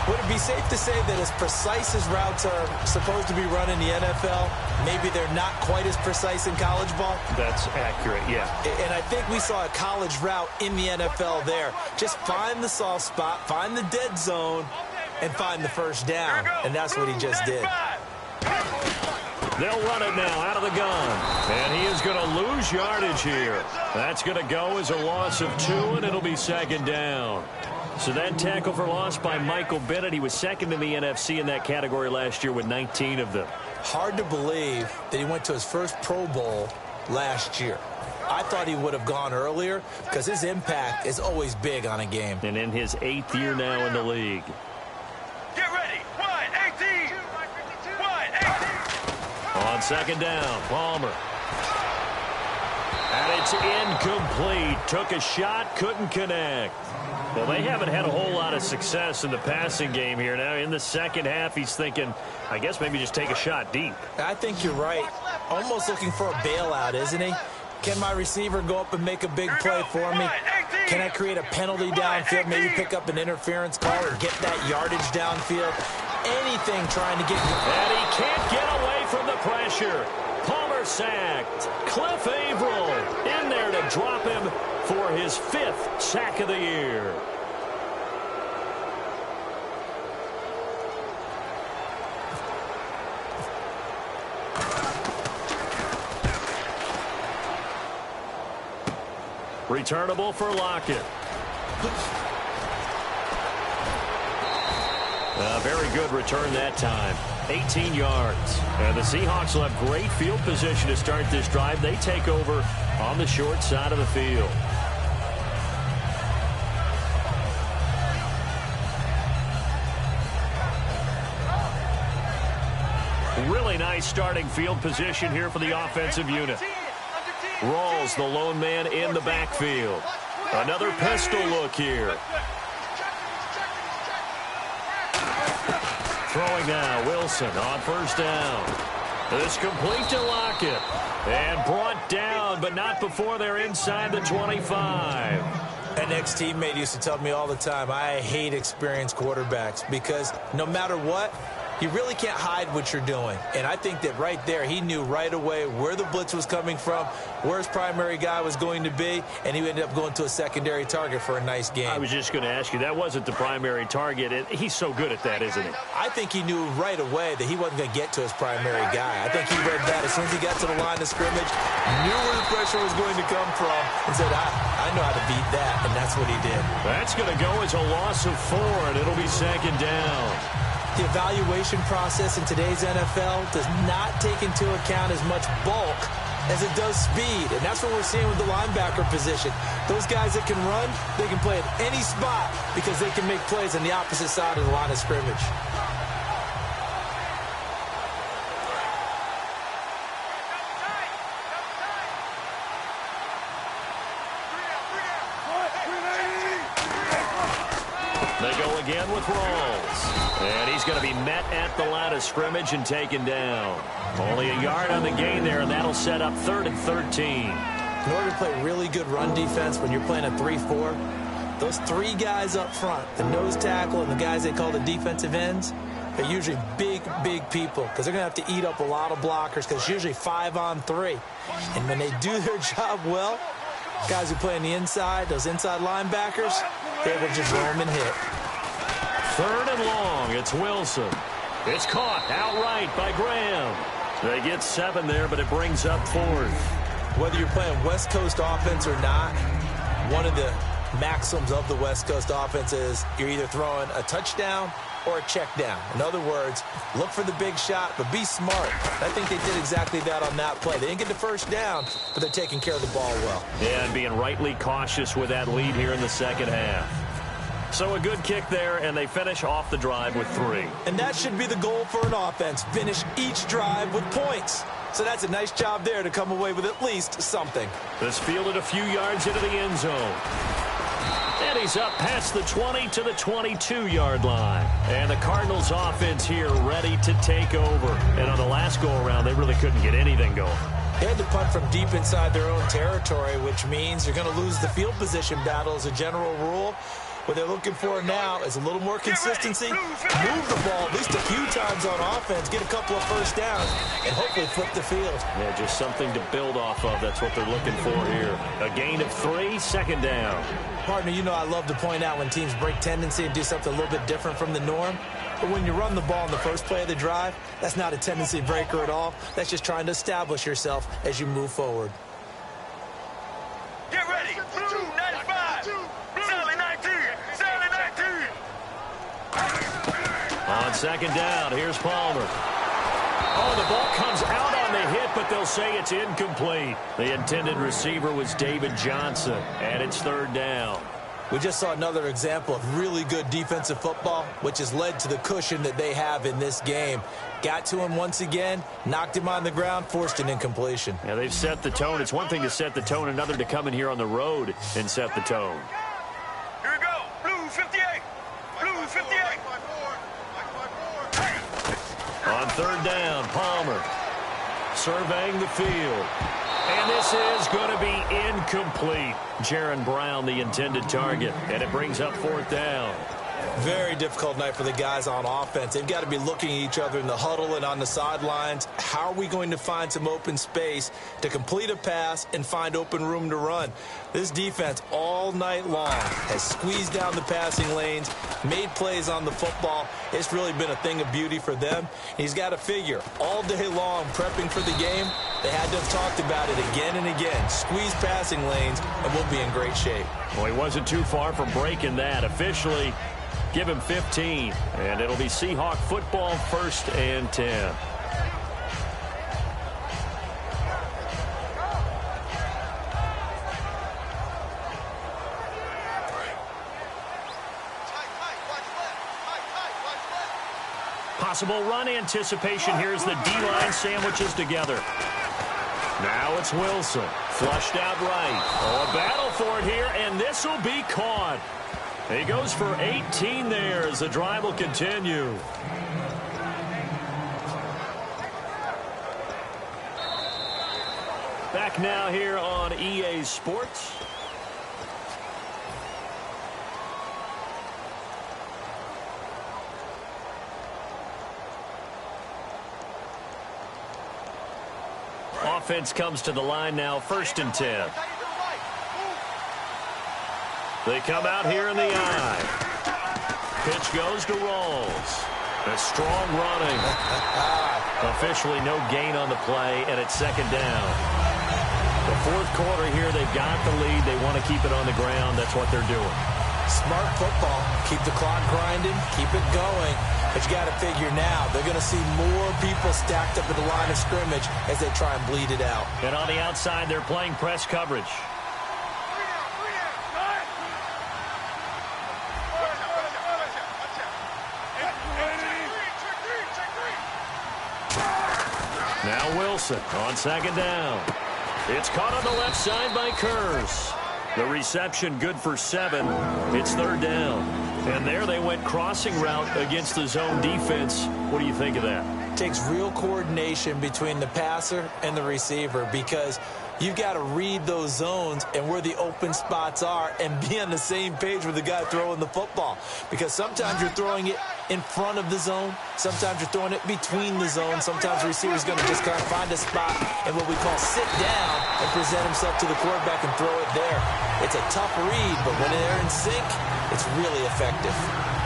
Would it be safe to say that as precise as routes are supposed to be run in the NFL, maybe they're not quite as precise in college ball? That's accurate, yeah. And I think we saw a college route in the NFL there. Just find the soft spot, find the dead zone, and find the first down. And that's what he just did. They'll run it now out of the gun. And he is going to lose yardage here. That's going to go as a loss of 2, and it'll be 2nd down. So that tackle for loss by Michael Bennett. He was 2nd in the NFC in that category last year with 19 of them. Hard to believe that he went to his first Pro Bowl last year. I thought he would have gone earlier because his impact is always big on a game. And in his 8th year now in the league. Get ready. 1-18. 1-18. On 2nd down, Palmer. And it's incomplete. Took a shot, couldn't connect. Well, they haven't had a whole lot of success in the passing game here. Now, in the second half, he's thinking, I guess maybe just take a shot deep. I think you're right. Almost looking for a bailout, isn't he? Can my receiver go up and make a big play for me? Can I create a penalty downfield, maybe pick up an interference call or get that yardage downfield? Anything trying to get... And he can't get away from the pressure. Palmer sacked. Cliff Averill in there to drop him for his 5th sack of the year. Returnable for Lockett. A very good return that time. 18 yards. And the Seahawks will have great field position to start this drive. They take over on the short side of the field. Really nice starting field position here for the offensive unit. Rawls, the lone man in the backfield. Another pistol look here. Throwing now, Wilson on 1st down. It's complete to Lockett. And brought down, but not before they're inside the 25. An ex-teammate used to tell me all the time, I hate experienced quarterbacks because no matter what, You really can't hide what you're doing. And I think that right there, he knew right away where the blitz was coming from, where his primary guy was going to be, and he ended up going to a secondary target for a nice game. I was just going to ask you, that wasn't the primary target. He's so good at that, isn't he? I think he knew right away that he wasn't going to get to his primary guy. I think he read that as soon as he got to the line of scrimmage, knew where the pressure was going to come from, and said, I know how to beat that, and that's what he did. That's going to go as a loss of 4, and it'll be second down. The evaluation process in today's NFL does not take into account as much bulk as it does speed, and that's what we're seeing with the linebacker position. Those guys that can run, they can play at any spot because they can make plays on the opposite side of the line of scrimmage. They go again with Rawls. And he's going to be met at the line of scrimmage and taken down. Only a yard on the gain there, and that'll set up 3rd and 13. In order to play really good run defense when you're playing a 3-4, those 3 guys up front, the nose tackle and the guys they call the defensive ends, they're usually big people because they're going to have to eat up a lot of blockers because it's usually 5-on-3. And when they do their job well, guys who play on the inside, those inside linebackers, they will just roam and hit. 3rd and long. It's Wilson. It's caught outright by Graham. They get 7 there, but it brings up 4th. Whether you're playing West Coast offense or not, one of the maxims of the West Coast offense is you're either throwing a touchdown or a check down. In other words, look for the big shot, but be smart. I think they did exactly that on that play. They didn't get the first down, but they're taking care of the ball well. Yeah, and being rightly cautious with that lead here in the second half. So a good kick there, and they finish off the drive with 3. And that should be the goal for an offense. Finish each drive with points. So that's a nice job there to come away with at least something. This fielded a few yards into the end zone. And he's up past the 20 to the 22-yard line. And the Cardinals offense here ready to take over. And on the last go-around, they really couldn't get anything going. They had to punt from deep inside their own territory, which means you're going to lose the field position battle as a general rule. What they're looking for now is a little more consistency, move the ball at least a few times on offense, get a couple of first downs, and hopefully flip the field. Yeah, just something to build off of. That's what they're looking for here. A gain of 3, second down. Partner, you know I love to point out when teams break tendency and do something a little bit different from the norm. But when you run the ball in the first play of the drive, that's not a tendency breaker at all. That's just trying to establish yourself as you move forward. Get ready. Blue 95. Sally 19. Sally 19. On second down, here's Palmer. Oh, the ball comes out on the hit, but they'll say it's incomplete. The intended receiver was David Johnson, and it's 3rd down. We just saw another example of really good defensive football, which has led to the cushion that they have in this game. Got to him once again, knocked him on the ground, forced an incompletion. Yeah, they've set the tone. It's one thing to set the tone, another to come in here on the road and set the tone. Here we go. Blue 58. Blue 58. On 3rd down, Palmer surveying the field. And this is going to be incomplete. Jaron Brown, the intended target, and it brings up 4th down. Very difficult night for the guys on offense. They've got to be looking at each other in the huddle and on the sidelines. How are we going to find some open space to complete a pass and find open room to run? This defense all night long has squeezed down the passing lanes, made plays on the football. It's really been a thing of beauty for them. He's got to figure all day long prepping for the game. They had to have talked about it again and again. Squeeze passing lanes, and we'll be in great shape. Well, he wasn't too far from breaking that. Officially, give him 15, and it'll be Seahawk football, 1st and 10. Possible run anticipation. Here's the D-line sandwiches together. Now it's Wilson. Flushed out right. Oh, a battle for it here, and this will be caught. He goes for 18 there as the drive will continue. Back now here on EA Sports. offense comes to the line now, 1st and 10. They come out here in the I. Pitch goes to Rawls. A strong running. Officially no gain on the play, and it's 2nd down. The 4th quarter here, they've got the lead. They want to keep it on the ground. That's what they're doing. Smart football. Keep the clock grinding. Keep it going. But you got to figure now, they're going to see more people stacked up at the line of scrimmage as they try and bleed it out. And on the outside, they're playing press coverage. Now Wilson on 2nd down. It's caught on the left side by Kurz. The reception good for 7. It's 3rd down. And there they went crossing route against the zone defense. What do you think of that? It takes real coordination between the passer and the receiver because you've got to read those zones and where the open spots are and be on the same page with the guy throwing the football. Because sometimes you're throwing it in front of the zone. Sometimes you're throwing it between the zones. Sometimes the receiver's going to just kind of find a spot and what we call sit down and present himself to the quarterback and throw it there. It's a tough read, but when they're in sync, it's really effective.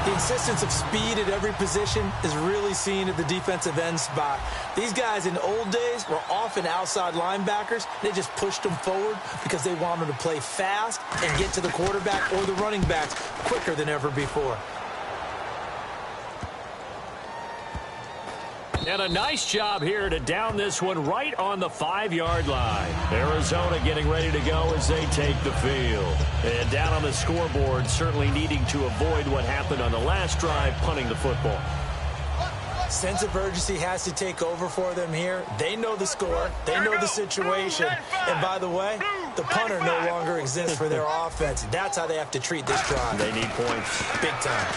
The insistence of speed at every position is really seen at the defensive end spot. These guys in the old days were often outside linebackers. They just pushed them forward because they wanted to play fast and get to the quarterback or the running backs quicker than ever before. And a nice job here to down this one right on the 5-yard line. Arizona getting ready to go as they take the field. And down on the scoreboard, certainly needing to avoid what happened on the last drive, punting the football. Sense of urgency has to take over for them here. They know the score. They know the situation. And by the way, the punter no longer exists for their offense. That's how they have to treat this drive. They need points. Big time.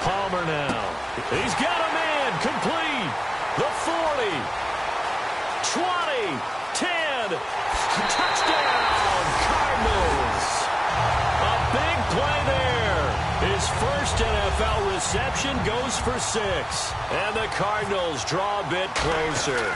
Palmer now. He's got a man. Complete. The 40. 20. 10. Touchdown. Cardinals. A big play there. His first NFL reception goes for 6. And the Cardinals draw a bit closer.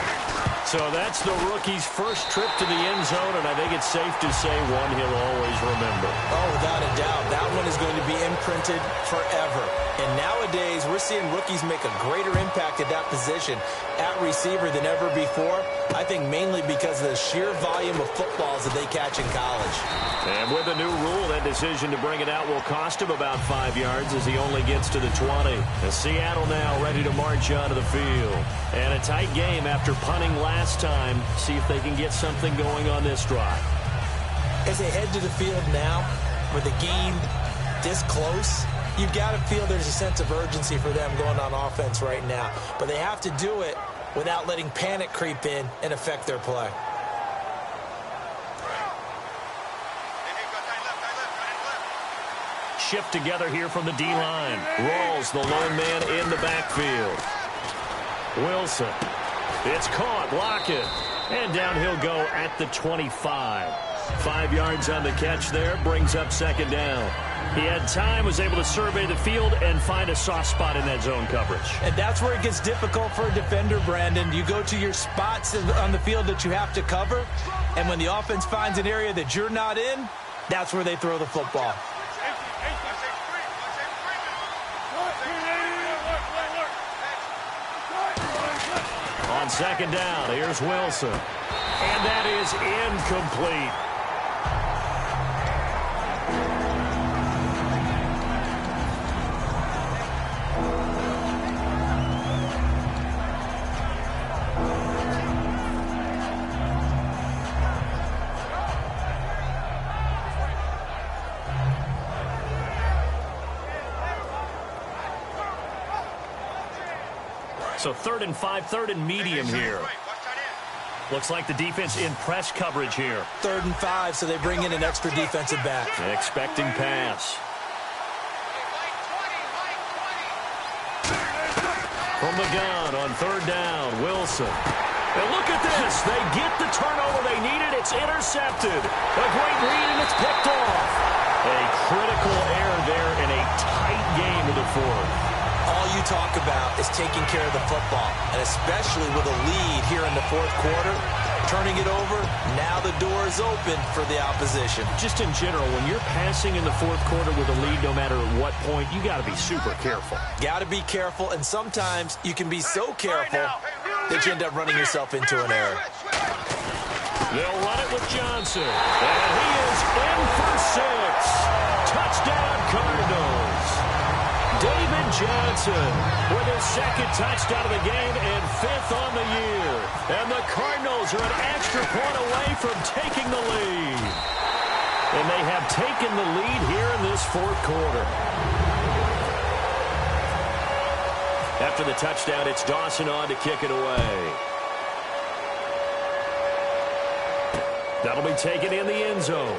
So that's the rookie's first trip to the end zone, and I think it's safe to say one he'll always remember. Oh, without a doubt. That one is going to be imprinted forever. And nowadays, we're seeing rookies make a greater impact at that position at receiver than ever before. I think mainly because of the sheer volume of footballs that they catch in college. And with a new rule, that decision to bring it out will cost him about 5 yards as he only gets to the 20. And Seattle now ready to march onto the field. And a tight game after punting last time. See if they can get something going on this drive. As they head to the field now, with the game this close, you've got to feel there's a sense of urgency for them going on offense right now. But they have to do it without letting panic creep in and affect their play. Shift together here from the D-line. Rawls, the lone man in the backfield. Wilson. It's caught. Lockett. And down he'll go at the 25. 5 yards on the catch there. Brings up 2nd down. He had time, was able to survey the field and find a soft spot in that zone coverage. And that's where it gets difficult for a defender, Brandon. You go to your spots on the field that you have to cover, and when the offense finds an area that you're not in, that's where they throw the football. On 2nd down, here's Wilson. And that is incomplete. So 3rd and 5, 3rd and medium here. Looks like the defense in press coverage here. 3rd and 5, so they bring in an extra defensive back. Expecting pass. From the gun on 3rd down, Wilson. And look at this. They get the turnover they needed. It's intercepted. A great read, and it's picked off. A critical error there in a tight game of the 4th. All you talk about is taking care of the football, and especially with a lead here in the 4th quarter, turning it over. Now the door is open for the opposition. Just in general, when you're passing in the fourth quarter with a lead, no matter at what point, you got to be super careful. Got to be careful, and sometimes you can be so careful that you end up running yourself into an error. They'll run it with Johnson, and he is in for 6. Touchdown, Cardinals. David Johnson with his second touchdown of the game and 5th on the year. And the Cardinals are an extra point away from taking the lead. And they have taken the lead here in this fourth quarter. After the touchdown, it's Dawson on to kick it away. That'll be taken in the end zone.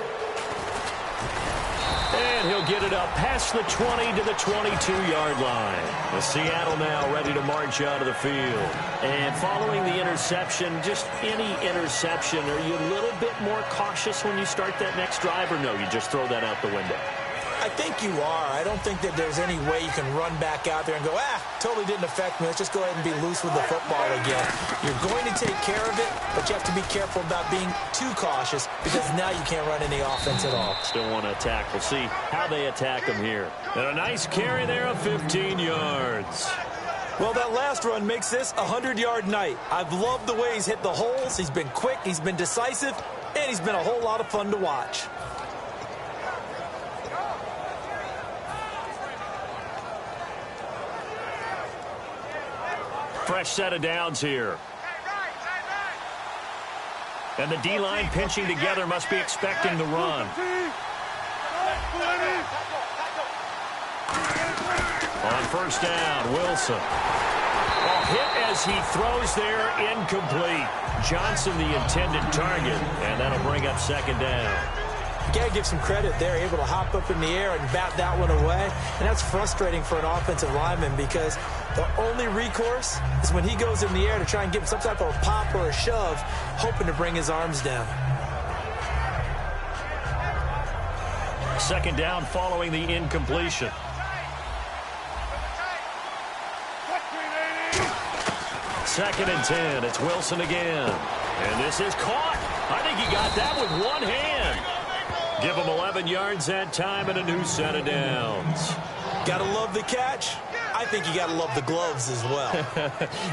And he'll get it up past the 20 to the 22-yard line. The Seattle now ready to march out of the field. And following the interception, just any interception, are you a little bit more cautious when you start that next drive, or no, you just throw that out the window? I think you are. I don't think that there's any way you can run back out there and go, totally didn't affect me. Let's just go ahead and be loose with the football again. You're going to take care of it, but you have to be careful about being too cautious because now you can't run any offense at all. Still want to attack. We'll see how they attack them here. And a nice carry there of 15 yards. Well, that last run makes this a 100-yard night. I've loved the way he's hit the holes. He's been quick, he's been decisive, and he's been a whole lot of fun to watch. Fresh set of downs here. And the D-line pinching together must be expecting the run. On first down, Wilson. Hit as he throws there, incomplete. Johnson the intended target, and that'll bring up second down. You got to give some credit there, able to hop up in the air and bat that one away. And that's frustrating for an offensive lineman because the only recourse is when he goes in the air to try and give him some type of a pop or a shove, hoping to bring his arms down. Second down following the incompletion. Second and 10. It's Wilson again. And this is caught. I think he got that with one hand. Give him 11 yards that time and a new set of downs. Gotta love the catch. I think you gotta love the gloves as well.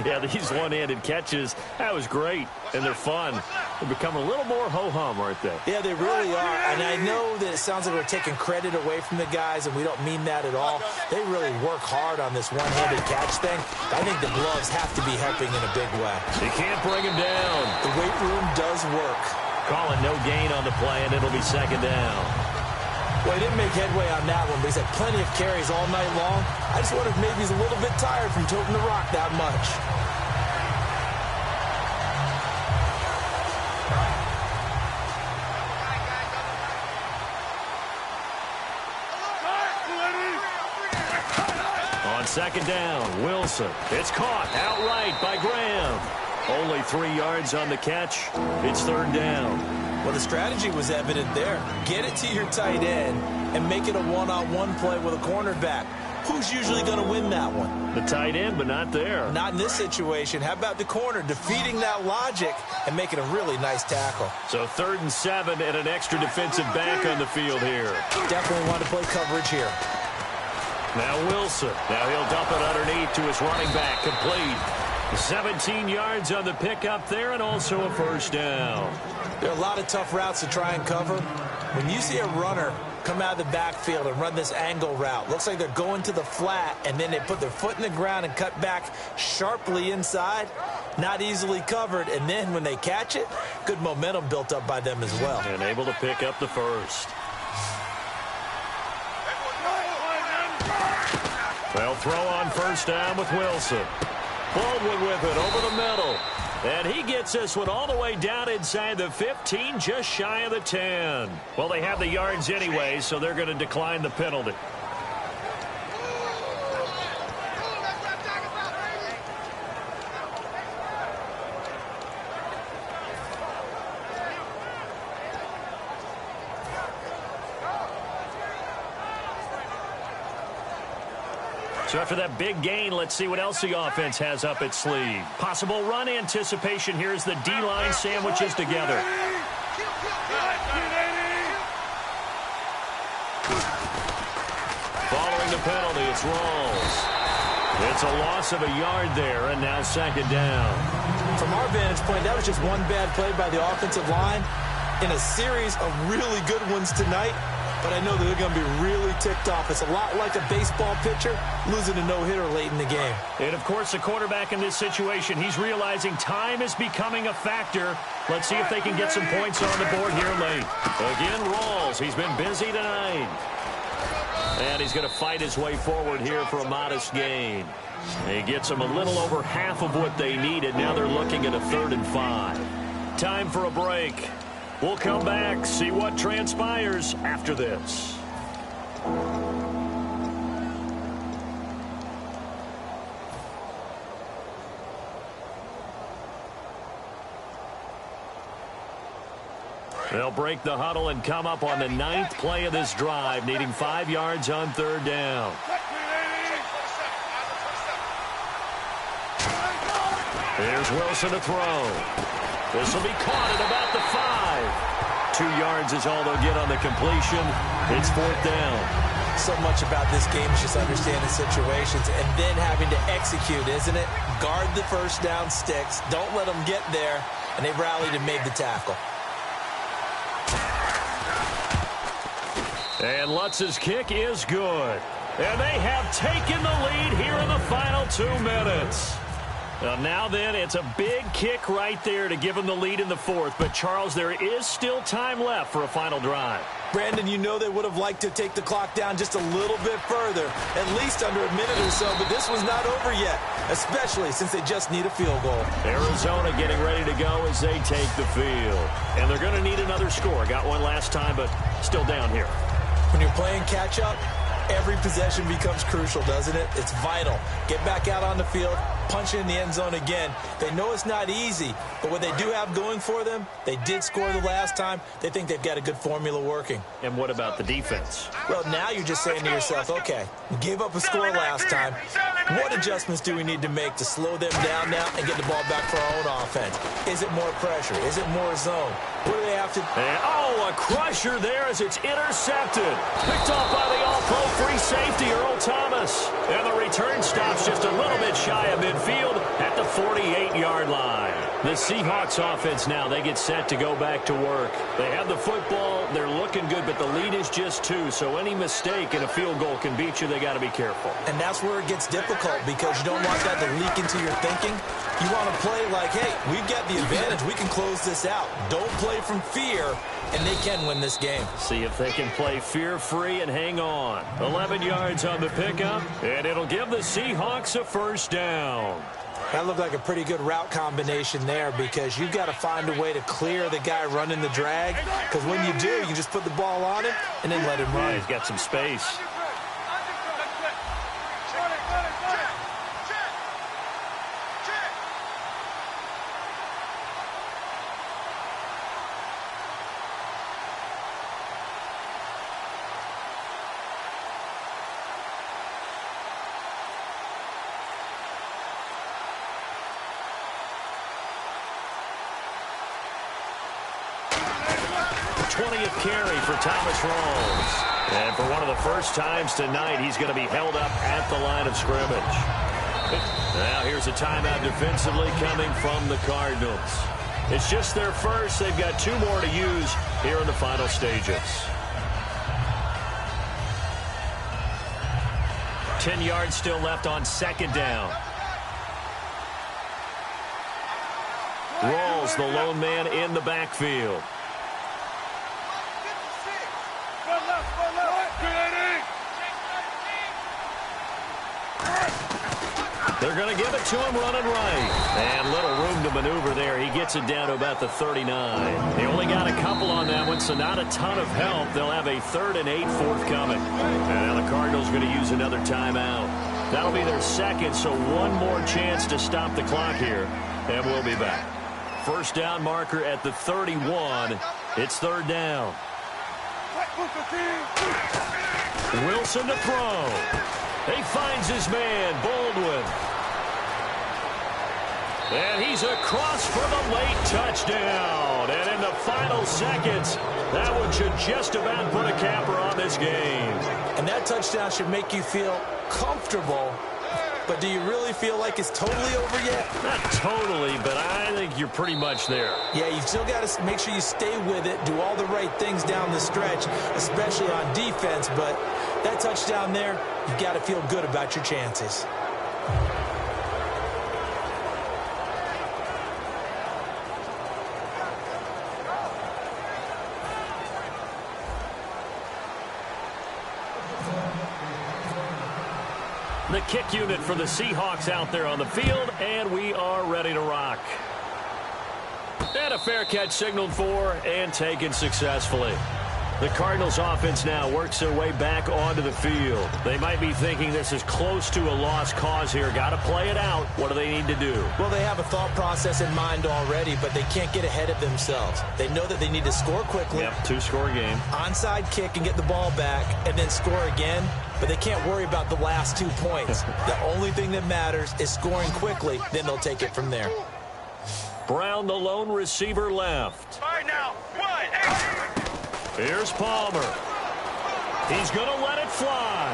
Yeah, these one-handed catches, that was great, and they're fun. They become a little more ho-hum, aren't they? Yeah, they really are, and I know that it sounds like we're taking credit away from the guys, and we don't mean that at all. They really work hard on this one-handed catch thing. I think the gloves have to be helping in a big way. They can't bring him down. The weight room does work. Calling no gain on the play, and it'll be second down. Well, he didn't make headway on that one, but he's had plenty of carries all night long. I just wonder if maybe he's a little bit tired from toting the rock that much. On second down, Wilson. It's caught outright by Graham. Only 3 yards on the catch. It's third down. Well, the strategy was evident there. Get it to your tight end and make it a one-on-one play with a cornerback. Who's usually going to win that one? The tight end, but not there. Not in this situation. How about the corner defeating that logic and making a really nice tackle? So 3rd and 7 and an extra defensive back on the field here. Definitely want to play coverage here. Now Wilson. Now he'll dump it underneath to his running back. Complete. 17 yards on the pickup there and also a first down. There are a lot of tough routes to try and cover. When you see a runner come out of the backfield and run this angle route, looks like they're going to the flat, and then they put their foot in the ground and cut back sharply inside. Not easily covered, and then when they catch it, good momentum built up by them as well. And able to pick up the first. They'll throw on first down with Wilson. Baldwin with it over the middle. And he gets this one all the way down inside the 15, just shy of the 10. Well, they have the yards anyway, so they're going to decline the penalty. So after that big gain, let's see what else the offense has up its sleeve. Possible run anticipation here as the D-line sandwiches together. Following the penalty, it's Rawls. It's a loss of a yard there, and now second down. From our vantage point, that was just one bad play by the offensive line in a series of really good ones tonight. But I know that they're going to be really ticked off. It's a lot like a baseball pitcher losing a no-hitter late in the game. And, of course, the quarterback in this situation, he's realizing time is becoming a factor. Let's see if they can get some points on the board here late. Again, Rawls. He's been busy tonight. And he's going to fight his way forward here for a modest gain. He gets them a little over half of what they needed. Now they're looking at a 3rd and 5. Time for a break. We'll come back, see what transpires after this. They'll break the huddle and come up on the 9th play of this drive, needing 5 yards on 3rd down. Here's Wilson to throw. This will be caught at about the 5. 2 yards is all they'll get on the completion. It's 4th down. So much about this game is just understanding situations and then having to execute, isn't it? Guard the first down sticks. Don't let them get there. And they rallied and made the tackle. And Lutz's kick is good. And they have taken the lead here in the final 2 minutes. Now then, it's a big kick right there to give them the lead in the 4th. But, Charles, there is still time left for a final drive. Brandon, you know they would have liked to take the clock down just a little bit further, at least under a minute or so, but this was not over yet, especially since they just need a field goal. Arizona getting ready to go as they take the field. And they're going to need another score. Got one last time, but still down here. When you're playing catch-up, every possession becomes crucial, doesn't it? It's vital. Get back out on the field, punch it in the end zone again. They know it's not easy, but what they do have going for them, they did score the last time. They think they've got a good formula working. And what about the defense? Well, now you're just saying to yourself, okay, we gave up a score last time. What adjustments do we need to make to slow them down now and get the ball back for our own offense? Is it more pressure? Is it more zone? What do they have to... And, a crusher there as it's intercepted. Picked off by the all-pro free safety, Earl Thomas. And the return stops just a little bit shy of midfield at the 48-yard line. The Seahawks offense now, they get set to go back to work. They have the football. They're looking good, but the lead is just 2. So any mistake in a field goal can beat you. They got to be careful. And that's where it gets difficult because you don't want that to leak into your thinking. You want to play like, hey, we've got the advantage. We can close this out. Don't play from fear, and they can win this game. See if they can play fear-free and hang on. 11 yards on the pickup, and it'll give the Seahawks a 1st down. That looked like a pretty good route combination there because you've got to find a way to clear the guy running the drag because when you do, you can just put the ball on him and then let him run. Yeah, he's got some space. Carry for Thomas Rawls. And for one of the first times tonight, he's going to be held up at the line of scrimmage. Now here's a timeout defensively coming from the Cardinals. It's just their first. They've got 2 more to use here in the final stages. 10 yards still left on 2nd down. Rawls, the lone man in the backfield. They're going to give it to him running right. And little room to maneuver there. He gets it down to about the 39. They only got a couple on that one, so not a ton of help. They'll have a 3rd and 8 forthcoming. And now the Cardinals are going to use another timeout. That'll be their 2nd, so one more chance to stop the clock here. And we'll be back. 1st down marker at the 31. It's 3rd down. Wilson to throw. He finds his man, Baldwin. And he's across for the late touchdown. And in the final seconds, that one should just about put a capper on this game. And that touchdown should make you feel comfortable. But do you really feel like it's totally over yet? Not totally, but I think you're pretty much there. Yeah, you've still got to make sure you stay with it, do all the right things down the stretch, especially on defense. But that touchdown there, you've got to feel good about your chances. The kick unit for the Seahawks out there on the field, and we are ready to rock. And a fair catch signaled for and taken successfully. The Cardinals offense now works their way back onto the field. They might be thinking this is close to a lost cause here. Got to play it out. What do they need to do? Well, they have a thought process in mind already, but they can't get ahead of themselves. They know that they need to score quickly. Yep, two-score game. Onside kick and get the ball back and then score again. But they can't worry about the last 2 points. The only thing that matters is scoring quickly. Then they'll take it from there. Brown, the lone receiver, left. All right, now, 1, 8. Here's Palmer. He's going to let it fly.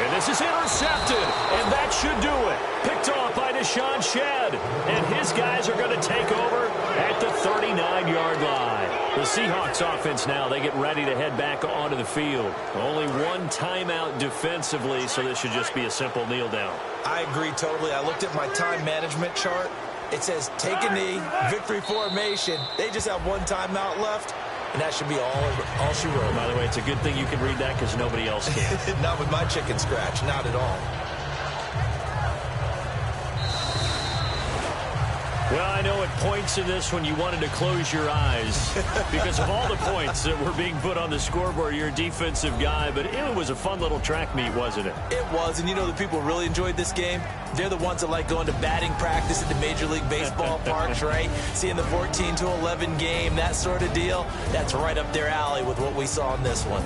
And this is intercepted. And that should do it. Picked off by Deshaun Shedd. And his guys are going to take over at the 39-yard line. The Seahawks offense now, they get ready to head back onto the field. Only one timeout defensively, so this should just be a simple kneel down. I agree totally. I looked at my time management chart. It says take a knee, victory formation. They just have one timeout left, and that should be all she wrote. By the way, it's a good thing you can read that because nobody else can. Not with my chicken scratch, not at all. Well, I know at points in this when you wanted to close your eyes because of all the points that were being put on the scoreboard. You're a defensive guy, but it was a fun little track meet, wasn't it? It was, and you know the people really enjoyed this game? They're the ones that like going to batting practice at the Major League Baseball parks, right? Seeing the 14-11 game, that sort of deal. That's right up their alley with what we saw in this one.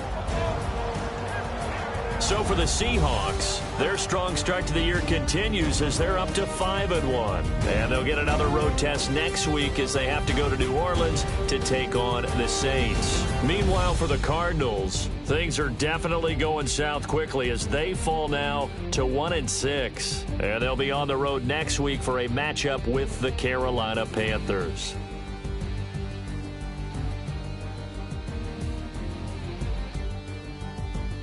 So for the Seahawks, their strong start to the year continues as they're up to 5-1. And they'll get another road test next week as they have to go to New Orleans to take on the Saints. Meanwhile, for the Cardinals, things are definitely going south quickly as they fall now to 1-6. And they'll be on the road next week for a matchup with the Carolina Panthers.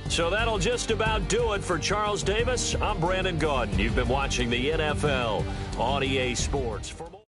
So that'll just about do it for Charles Davis. I'm Brandon Gaudin. You've been watching the NFL on EA Sports. For more